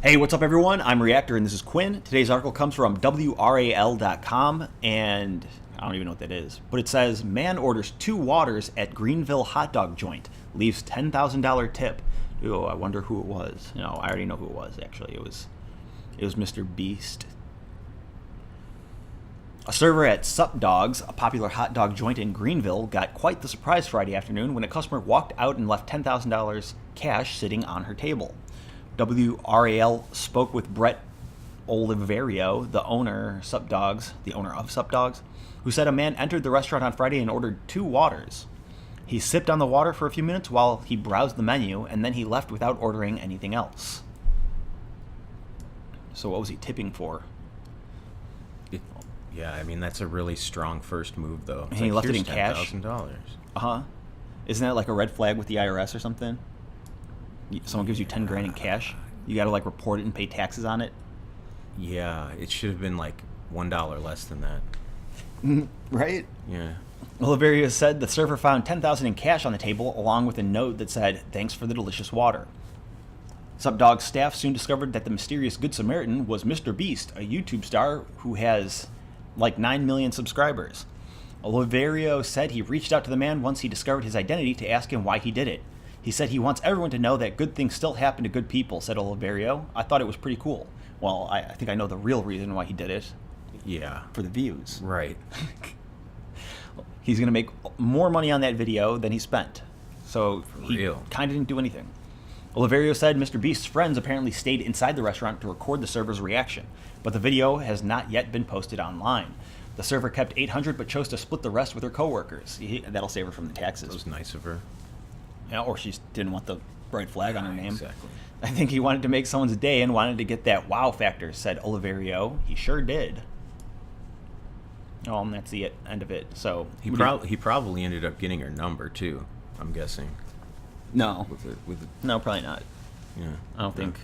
Hey, what's up, everyone? I'm Reactor, and this is Quinn. Today's article comes from WRAL.com, and I don't even know what that is, but it says, man orders 2 waters at Greenville hot dog joint, leaves $10,000 tip. Oh, I wonder who it was. No, I already know who it was, actually. It was Mr. Beast. A server at Sup Dogs, a popular hot dog joint in Greenville, got quite the surprise Friday afternoon when a customer walked out and left $10,000 cash sitting on her table. WRAL spoke with Brett Oliverio, the owner of Sup Dogs, who said a man entered the restaurant on Friday and ordered 2 waters. He sipped on the water for a few minutes while he browsed the menu, and then he left without ordering anything else. So what was he tipping for? Yeah, I mean, that's a really strong first move, though. And he left it in cash? $10,000. Uh-huh. Isn't that like a red flag with the IRS or something? Someone gives you 10 grand in cash, you gotta like report it and pay taxes on it. Yeah, it should have been like $1 less than that. Right? Yeah. Oliverio said the server found $10,000 in cash on the table, along with a note that said, "Thanks for the delicious water." Subdog staff soon discovered that the mysterious Good Samaritan was Mr. Beast, a YouTube star who has like 9 million subscribers. Oliverio said he reached out to the man once he discovered his identity to ask him why he did it. He said he wants everyone to know that good things still happen to good people, said Oliverio. I thought it was pretty cool. Well, I think I know the real reason why he did it. Yeah. For the views. Right. He's going to make more money on that video than he spent. So he kind of didn't do anything. Oliverio said Mr. Beast's friends apparently stayed inside the restaurant to record the server's reaction, but the video has not yet been posted online. The server kept $800 but chose to split the rest with her coworkers. That'll save her from the taxes. That was nice of her. Yeah, or she didn't want the bright flag on her name. Exactly. I think he wanted to make someone's day and wanted to get that wow factor, said Oliverio. He sure did. Oh, and that's the end of it. So he probably ended up getting her number too, I'm guessing. No. With no, probably not. Yeah. I don't think.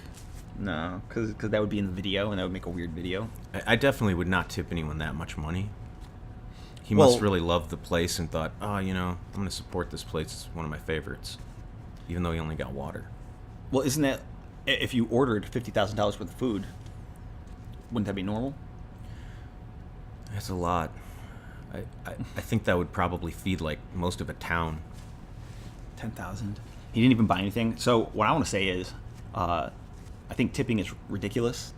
No, because that would be in the video, and that would make a weird video. I definitely would not tip anyone that much money. He must really love the place and thought, oh, I'm going to support this place. It's one of my favorites, even though he only got water. Well, isn't that, if you ordered $50,000 worth of food, wouldn't that be normal? That's a lot. I think that would probably feed like most of a town. 10,000. He didn't even buy anything. So what I want to say is, I think tipping is ridiculous.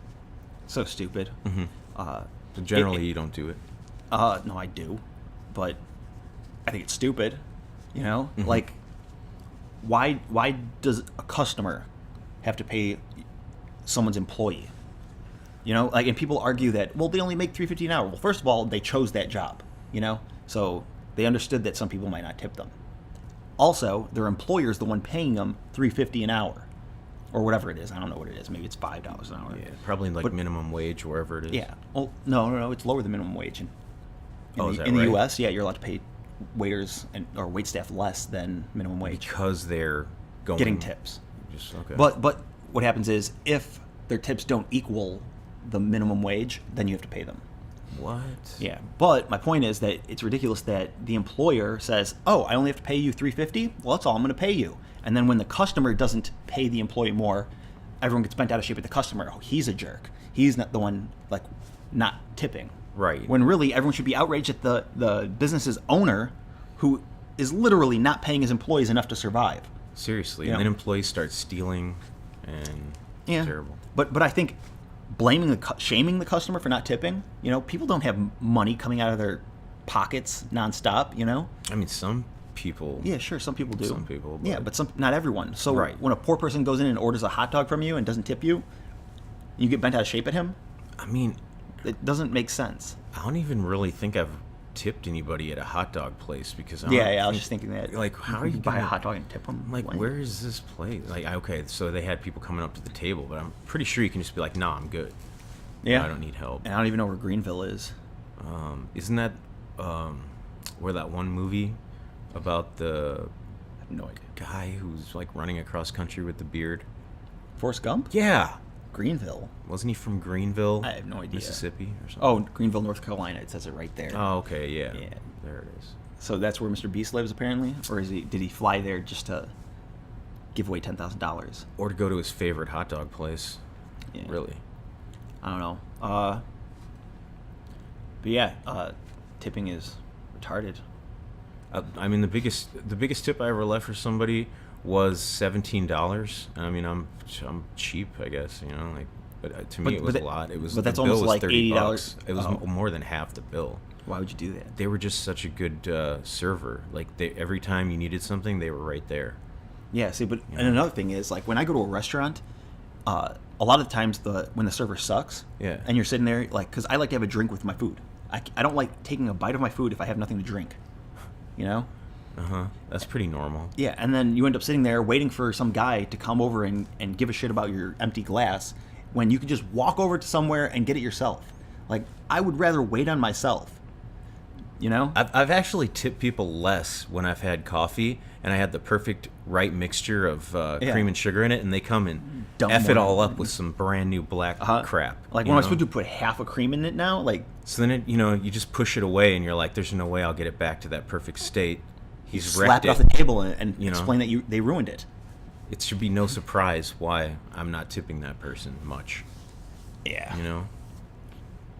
So stupid. Mm-hmm. So generally, you don't do it. No, I do, but I think it's stupid. Mm-hmm. Like, why does a customer have to pay someone's employee? And people argue that, well, they only make $3.50 an hour. Well, first of all, they chose that job. So they understood that some people might not tip them. Also, their employer's the one paying them $3.50 an hour, or whatever it is. I don't know what it is. Maybe it's $5 an hour. Yeah, probably like minimum wage, wherever it is. Yeah. Well, no. It's lower than minimum wage. In the U.S., yeah, you're allowed to pay waiters or wait staff less than minimum wage because they're getting tips. Okay. But what happens is if their tips don't equal the minimum wage, then you have to pay them. What? Yeah. But my point is that it's ridiculous that the employer says, "Oh, I only have to pay you $3.50. Well, that's all I'm going to pay you." And then when the customer doesn't pay the employee more, everyone gets bent out of shape at the customer. Oh, he's a jerk. He's not the one not tipping. Right. When really everyone should be outraged at the business's owner, who is literally not paying his employees enough to survive. Seriously. And then employees start stealing, and it's terrible. But I think shaming the customer for not tipping, people don't have money coming out of their pockets nonstop, I mean, some people. Yeah, sure, some people do. Some people. Yeah, but not everyone. So when a poor person goes in and orders a hot dog from you and doesn't tip you, you get bent out of shape at him? I mean, it doesn't make sense. I don't even really think I've tipped anybody at a hot dog place because I was just thinking that. Like, how are you buy a hot dog and tip them? Like, where is this place? Like, okay, so they had people coming up to the table, but I'm pretty sure you can just be like, "Nah, I'm good. Yeah, I don't need help." And I don't even know where Greenville is. Isn't that where that one movie about the I have no idea. Guy who's like running across country with the beard? Forrest Gump? Yeah. Greenville. Wasn't he from Greenville? I have no idea. Mississippi or something? Oh, Greenville, North Carolina. It says it right there. Oh, okay, yeah. Yeah. There it is. So that's where Mr. Beast lives, apparently? Or did he fly there just to give away $10,000? Or to go to his favorite hot dog place. Yeah. Really. I don't know. But yeah, tipping is retarded. I mean, the biggest tip I ever left for somebody was $17. I mean, I'm cheap, I guess. You know, like, but to me it was a lot. It was, but that's the bill almost was like $30. $80. It was more than half the bill. Why would you do that? They were just such a good server. Like, every time you needed something, they were right there. Yeah. See, but and another thing is, like, when I go to a restaurant, a lot of times when the server sucks, Yeah. and you're sitting there, like, because I like to have a drink with my food. I don't like taking a bite of my food if I have nothing to drink. You know? That's pretty normal. Yeah, and then you end up sitting there waiting for some guy to come over and give a shit about your empty glass when you could just walk over to somewhere and get it yourself. Like, I would rather wait on myself. You know? I've actually tipped people less when I've had coffee and I had the perfect right mixture of cream and sugar in it, and they come and F it all up with some brand new black crap. Like, when am I supposed to put half a cream in it now? Like, so then you just push it away, and you're like, "There's no way I'll get it back to that perfect state." He's slap wrecked it off the table and you know? Explain that they ruined it. It should be no surprise why I'm not tipping that person much. Yeah. You know?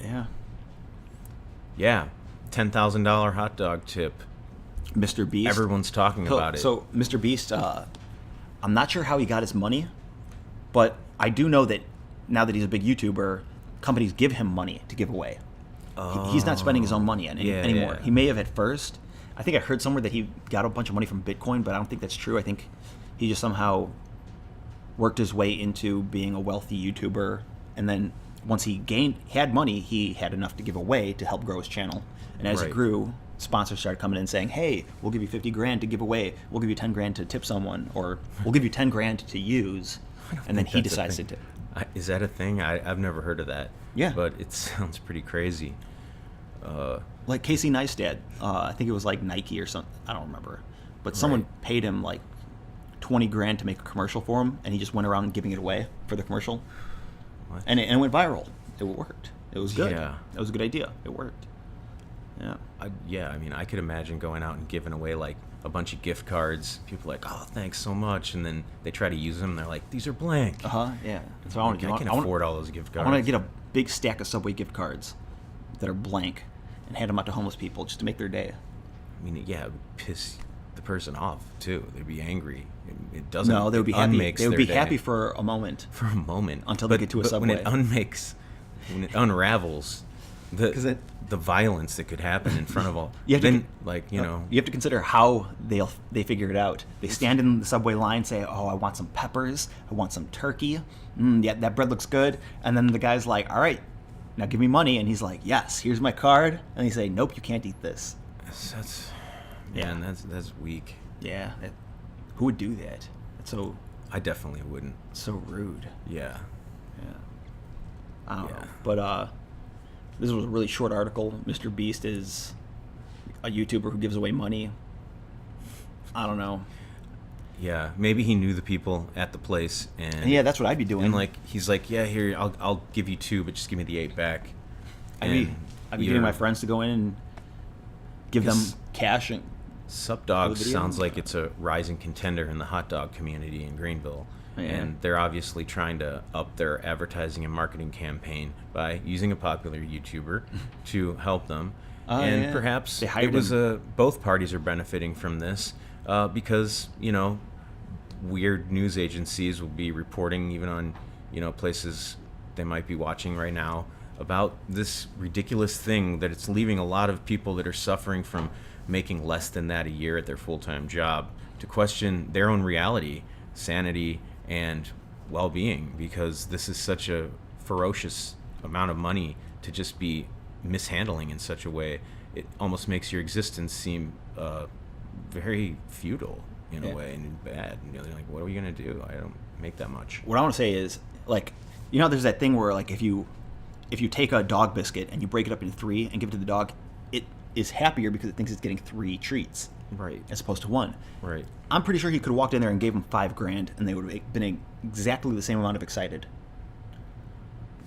Yeah. Yeah. $10,000 hot dog tip. Mr. Beast. Everyone's talking about it. So, Mr. Beast, I'm not sure how he got his money, but I do know that now that he's a big YouTuber, companies give him money to give away. He's not spending his own money anymore. Yeah. He may have at first. I think I heard somewhere that he got a bunch of money from Bitcoin, but I don't think that's true. I think he just somehow worked his way into being a wealthy YouTuber, and then once he had money, he had enough to give away to help grow his channel. And as it grew, sponsors started coming in saying, "Hey, we'll give you 50 grand to give away. We'll give you 10 grand to tip someone, or we'll give you 10 grand to use." And then he decides to tip. Is that a thing? I've never heard of that. Yeah. But it sounds pretty crazy. Like Casey Neistat, I think it was like Nike or something. I don't remember. But someone paid him like 20 grand to make a commercial for him, and he just went around giving it away for the commercial. What? And it went viral. It worked. It was good. Yeah. It was a good idea. It worked. Yeah. I mean, I could imagine going out and giving away like a bunch of gift cards. People are like, "Oh, thanks so much," and then they try to use them. And they're like, "These are blank." Yeah. That's what I want to do. I can afford all those gift cards. I want to get a big stack of Subway gift cards that are blank and hand them out to homeless people just to make their day. I mean, yeah, it would piss the person off too. They'd be angry. It doesn't. No, they would be happy. Unmakes They would their be day. happy for a moment. For a moment, Until they get to a Subway. When it unravels, the violence that could happen in front of all. You have you have to consider how they figure it out. They stand in the Subway line, say, "Oh, I want some peppers. I want some turkey. Yeah, that bread looks good." And then the guy's like, "All right, now give me money." And he's like, "Yes, here's my card." And they say, "Nope, you can't eat this." That's weak. Yeah, who would do that? That's so. I definitely wouldn't. So rude. Yeah. I don't know. But this was a really short article. Mr. Beast is a YouTuber who gives away money. I don't know. Yeah, maybe he knew the people at the place, and yeah, that's what I'd be doing. And like he's like, "Yeah, here, I'll give you 2, but just give me the 8 back." I'd be getting my friends to go in and give them cash. And Subdog sounds like it's a rising contender in the hot dog community in Greenville. Yeah. And they're obviously trying to up their advertising and marketing campaign by using a popular YouTuber to help them. Perhaps it was both parties are benefiting from this because, weird news agencies will be reporting even on, places they might be watching right now about this ridiculous thing that it's leaving a lot of people that are suffering from making less than that a year at their full-time job to question their own reality, sanity, and well-being, because this is such a ferocious amount of money to just be mishandling in such a way. It almost makes your existence seem very futile in a way, and bad. And you're like, what are we gonna do? I don't make that much. What I want to say is, like, there's that thing where, like, if you take a dog biscuit and you break it up into 3 and give it to the dog, it is happier because it thinks it's getting 3 treats. Right. As opposed to 1. Right. I'm pretty sure he could have walked in there and gave him 5 grand, and they would have been exactly the same amount of excited.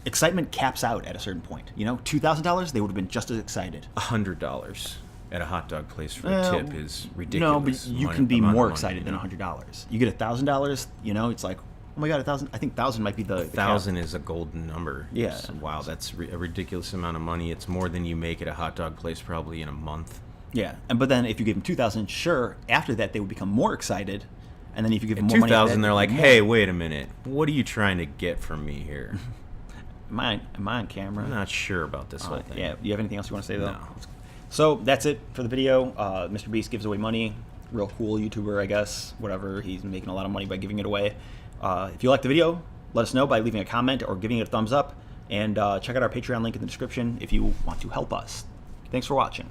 Excitement caps out at a certain point. $2,000, they would have been just as excited. $100 at a hot dog place for a tip is ridiculous. No, but you can be more excited than $100. You get $1,000, it's like, my god, 1,000. I think 1,000 might be the 1,000 is a golden number. Yeah. Wow, that's a ridiculous amount of money. It's more than you make at a hot dog place probably in a month. Yeah, but then if you give them 2,000, sure. After that, they would become more excited, and then if you give them At more money, 2,000, they're like, "Hey, wait a minute. What are you trying to get from me here?" Am I on camera? I'm not sure about this whole thing. Yeah. You have anything else you want to say though? No. So that's it for the video. Mr. Beast gives away money. Real cool YouTuber, I guess. Whatever. He's making a lot of money by giving it away. If you like the video, let us know by leaving a comment or giving it a thumbs up. And check out our Patreon link in the description if you want to help us. Thanks for watching.